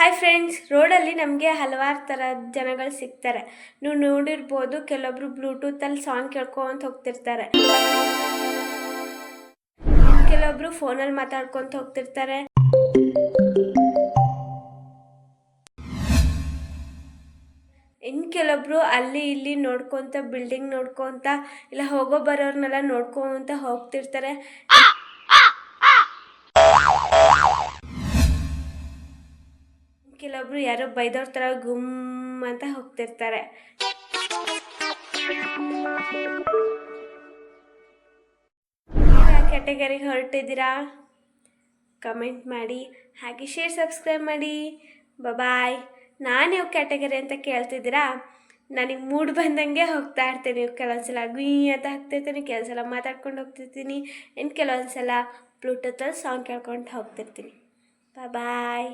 Hi friends, ರೋಡಲ್ಲಿ ನಮಗೆ ಹಲವಾರು ಥರದ ಜನಗಳು ಸಿಗ್ತಾರೆ. ನೀವು ನೋಡಿರ್ಬೋದು, ಕೆಲವೊಬ್ರು ಬ್ಲೂಟೂತಲ್ಲಿ ಸಾಂಗ್ ಕೇಳ್ಕೊಂತ ಹೋಗ್ತಿರ್ತಾರೆ, ಕೆಲವೊಬ್ರು ಫೋನಲ್ಲಿ ಮಾತಾಡ್ಕೊಂತ ಹೋಗ್ತಿರ್ತಾರೆ, ಇನ್ನು ಕೆಲವೊಬ್ರು ಅಲ್ಲಿ ಇಲ್ಲಿ ನೋಡ್ಕೊತ, ಬಿಲ್ಡಿಂಗ್ ನೋಡ್ಕೊತ, ಇಲ್ಲ ಹೋಗೋ ಬರೋರ್ನೆಲ್ಲ ನೋಡ್ಕೊಂತ ಹೋಗ್ತಿರ್ತಾರೆ. ಕೆಲವೊಬ್ರು ಯಾರೋ ಬೈದವ್ರ ಥರ ಗುಮ್ ಅಂತ ಹೋಗ್ತಿರ್ತಾರೆ. ಯಾವ ಕ್ಯಾಟಗರಿಗೆ ಹೊರಟಿದ್ದೀರಾ? ಕಮೆಂಟ್ ಮಾಡಿ, ಹಾಗೆ ಶೇರ್, ಸಬ್ಸ್ಕ್ರೈಬ್ ಮಾಡಿ. ಬಾಯ್. ನಾನು ಯಾವ ಕ್ಯಾಟಗರಿ ಅಂತ ಕೇಳ್ತಿದ್ದೀರಾ? ನನಗೆ ಮೂಡ್ ಬಂದಂಗೆ ಹೋಗ್ತಾ ಇರ್ತೀನಿ. ಕೆಲವೊಂದ್ಸಲ ಗುಯ್ ಅಂತ ಹೋಗ್ತಿರ್ತೀನಿ, ಕೆಲವೊಂದ್ಸಲ ಮಾತಾಡ್ಕೊಂಡು ಹೋಗ್ತಿರ್ತೀನಿ, ಇನ್ನು ಕೆಲವೊಂದ್ಸಲ ಬ್ಲೂಟೂತಲ್ಲಿ ಸಾಂಗ್ ಕೇಳ್ಕೊಂಡು ಹೋಗ್ತಿರ್ತೀನಿ. ಬಾಯ್.